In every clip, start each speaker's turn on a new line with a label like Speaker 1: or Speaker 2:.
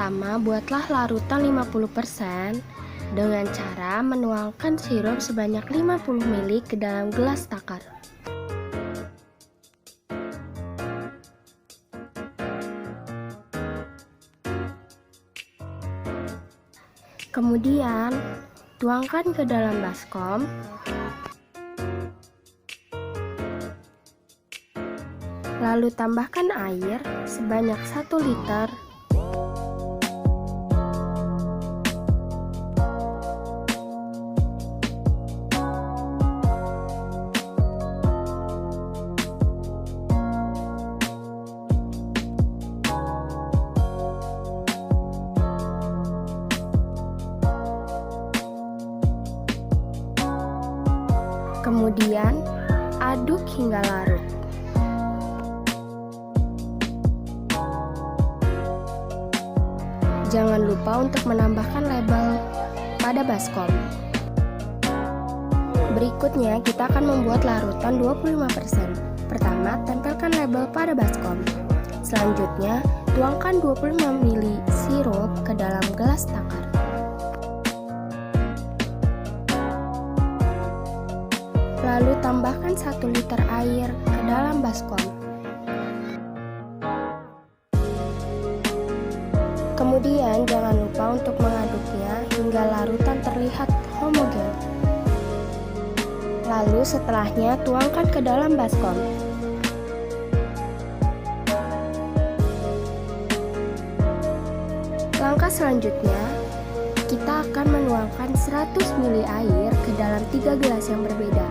Speaker 1: Pertama, buatlah larutan 50% dengan cara menuangkan sirup sebanyak 50 ml ke dalam gelas takar. Kemudian, tuangkan ke dalam baskom. Lalu tambahkan air sebanyak 1 liter. Kemudian, aduk hingga larut. Jangan lupa untuk menambahkan label pada baskom. Berikutnya, kita akan membuat larutan 25%. Pertama, tempelkan label pada baskom. Selanjutnya, tuangkan 25 ml sirup ke dalam gelas takar. Lalu tambahkan 1 liter air ke dalam baskom. Kemudian jangan lupa untuk mengaduknya hingga larutan terlihat homogen. Lalu setelahnya tuangkan ke dalam baskom. Langkah selanjutnya, kita akan menuangkan 100 ml air ke dalam 3 gelas yang berbeda.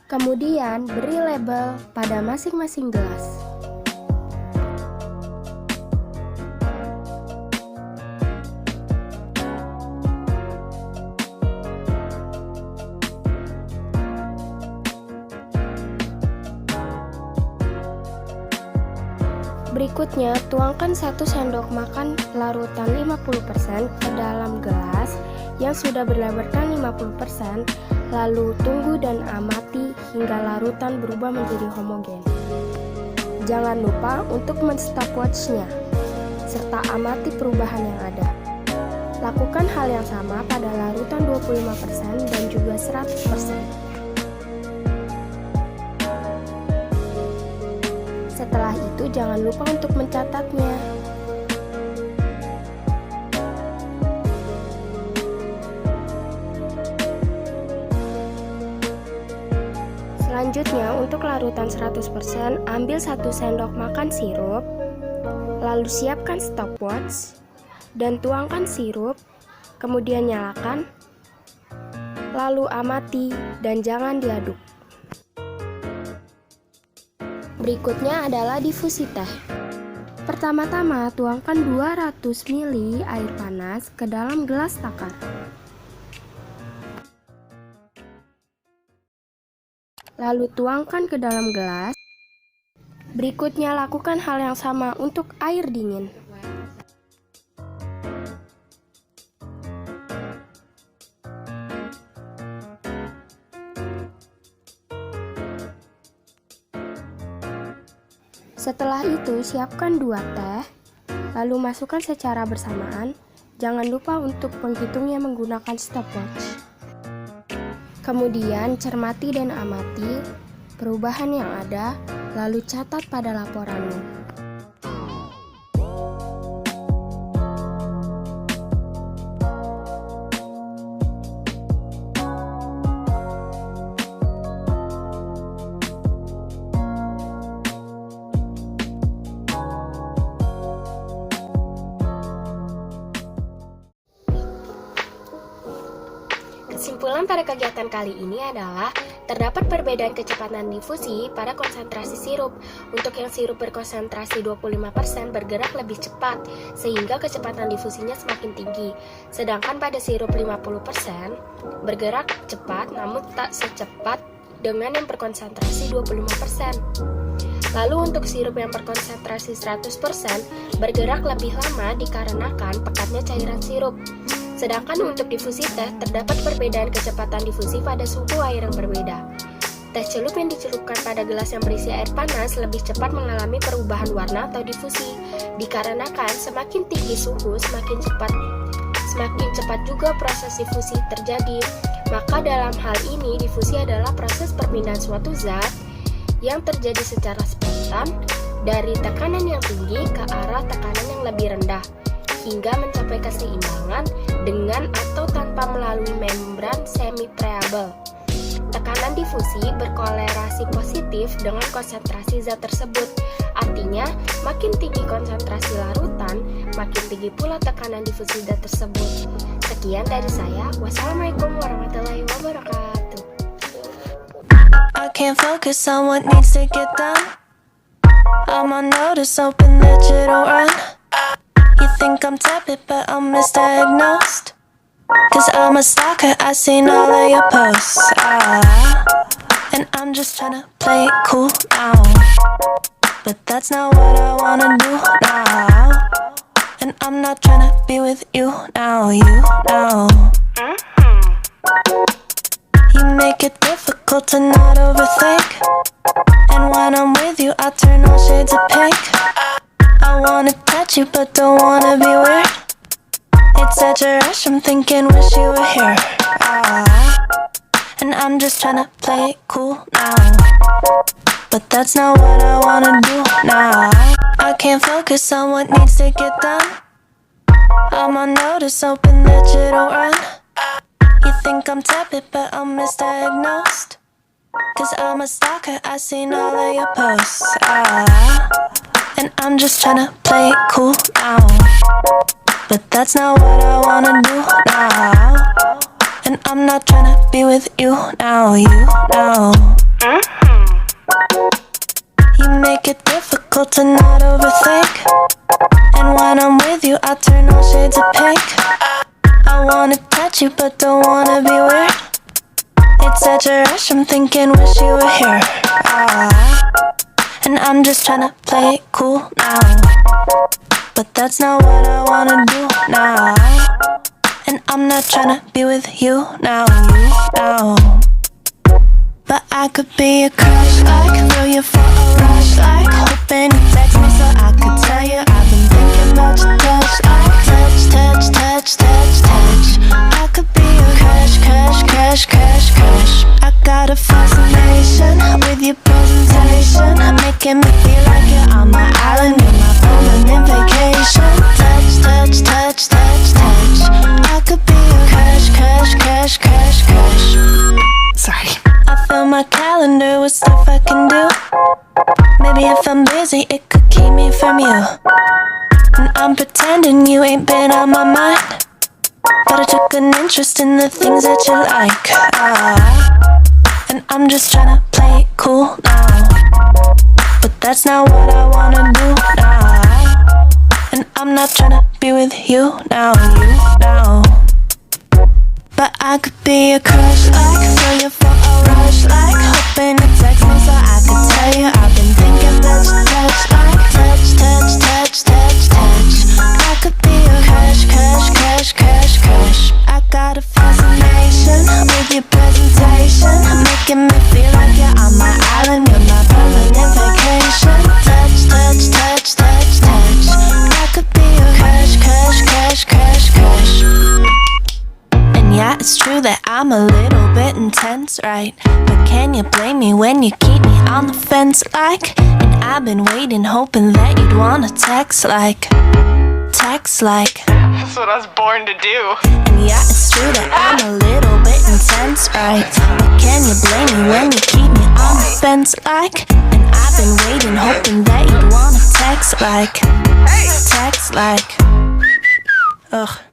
Speaker 1: Kemudian beri label pada masing-masing gelas. Berikutnya, tuangkan 1 sendok makan larutan 50% ke dalam gelas yang sudah berlabelkan 50%. Lalu tunggu dan amati hingga larutan berubah menjadi homogen. Jangan lupa untuk men-stopwatch-nya, serta amati perubahan yang ada. Lakukan hal yang sama pada larutan 25% dan juga 100%. Setelah itu jangan lupa untuk mencatatnya. Selanjutnya, untuk larutan 100%, ambil 1 sendok makan sirup, lalu siapkan stopwatch, dan tuangkan sirup, kemudian nyalakan, lalu amati, dan jangan diaduk. Berikutnya adalah difusi teh. Pertama-tama, tuangkan 200 ml air panas ke dalam gelas takar. Lalu tuangkan ke dalam gelas. Berikutnya lakukan hal yang sama untuk air dingin. Setelah itu siapkan 2 teh, lalu masukkan secara bersamaan. Jangan lupa untuk menghitungnya menggunakan stopwatch. Kemudian cermati dan amati perubahan yang ada, lalu catat pada laporanmu. Kesimpulan Pelajaran pada kegiatan kali ini adalah terdapat perbedaan kecepatan difusi pada konsentrasi sirup. Untuk yang sirup berkonsentrasi 25% bergerak lebih cepat, sehingga kecepatan difusinya semakin tinggi. Sedangkan pada sirup 50% bergerak cepat namun tak secepat dengan yang berkonsentrasi 25%. Lalu untuk sirup yang berkonsentrasi 100% bergerak lebih lama dikarenakan pekatnya cairan sirup. Sedangkan untuk difusi teh, terdapat perbedaan kecepatan difusi pada suhu air yang berbeda. Teh celup yang dicelupkan pada gelas yang berisi air panas lebih cepat mengalami perubahan warna atau difusi, dikarenakan semakin tinggi suhu, semakin cepat juga proses difusi terjadi. Maka dalam hal ini, difusi adalah proses perpindahan suatu zat yang terjadi secara spontan dari tekanan yang tinggi ke arah tekanan yang lebih rendah, hingga mencapai keseimbangan dengan atau tanpa melalui membran semi-permeabel. Tekanan difusi berkolerasi positif dengan konsentrasi zat tersebut. Artinya, makin tinggi konsentrasi larutan, makin tinggi pula tekanan difusi zat tersebut. Sekian dari saya. Wassalamualaikum warahmatullahi wabarakatuh.
Speaker 2: I can't focus on what needs to get done. I'm on notice, hoping that you don't run. You think I'm tepid, but I'm misdiagnosed. Cause I'm a stalker, I seen all of your posts. And I'm just tryna play it cool now. But that's not what I wanna do now. And I'm not tryna be with you now, you know. You make it difficult to not overthink. And when I'm with you, I turn all shades of pink. I wanna touch you but don't wanna be weird. It's such a rush, I'm thinking wish you were here. And I'm just tryna play it cool now. But that's not what I wanna do now. I can't focus on what needs to get done. I'm on notice, hoping that you don't run. You think I'm tepid but I'm misdiagnosed. Cause I'm a stalker, I seen all of your posts. And I'm just tryna play it cool now. But that's not what I wanna do now. And I'm not tryna be with you now, you know. You make it difficult to not overthink. And when I'm with you, I turn all shades of pink. I wanna touch you but don't wanna be weird. It's such a rush, I'm thinking wish you were here. And I'm just tryna play it cool now. But that's not what I wanna do now. And I'm not tryna be with you now, you know. But I could be a crush, like throw you for a rush, like hoping you text me so I could tell you I've been thinking about your touch, like touch, touch, touch, touch, touch. I could be a crush, crush, crush, crush, crush. I got a fascination with your presentation, making me feel like you're on my island, you're my permanent vacation. Touch, touch, touch, touch, touch. I could be a crush, crush, crush, crush, crush. Sorry. I fill my calendar with stuff I can do. Maybe if I'm busy, it could keep me from you. And I'm pretending you ain't been on my mind, but I took an interest in the things that you like. And I'm just tryna play it cool now. But that's not what I wanna do now. And I'm not tryna be with you now, you know. But I could be a crush, like throw you for a rush, like hoping you text me so I could tell you I've been thinking that you touch, like touch, touch, touch, touch, touch. I could be a crush, crush, crush, crush, crush. I got a fascination with your presentation, making me feel like you're on my island, you're my permanent vacation. Touch, touch, touch, touch, touch. I could be a crush, crush, crush, crush, crush. Yeah, it's true that I'm a little bit intense, right? But can you blame me when you keep me on the fence, like? And I've been waiting, hoping that you'd wanna text like.
Speaker 3: That's what I was born to do.
Speaker 2: And yeah, it's true that I'm a little bit intense, right? But can you blame me when you keep me on the fence, like? And I've been waiting, hoping that you'd wanna text like. Ugh.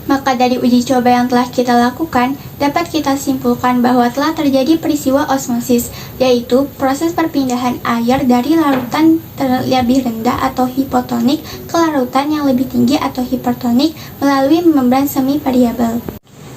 Speaker 3: Maka dari uji coba yang telah kita lakukan, dapat kita simpulkan bahwa telah terjadi peristiwa osmosis, yaitu proses perpindahan air dari larutan lebih rendah atau hipotonik ke larutan yang lebih tinggi atau hipertonik melalui membran semi variabel.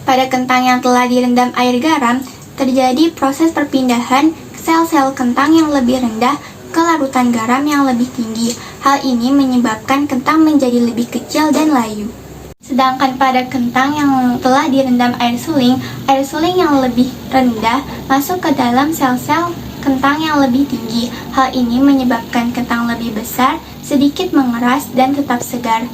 Speaker 3: Pada kentang yang telah direndam air garam, terjadi proses perpindahan sel-sel kentang yang lebih rendah ke larutan garam yang lebih tinggi. Hal ini menyebabkan kentang menjadi lebih kecil dan layu. Sedangkan pada kentang yang telah direndam air suling yang lebih rendah masuk ke dalam sel-sel kentang yang lebih tinggi. Hal ini menyebabkan kentang lebih besar, sedikit mengeras, dan tetap segar.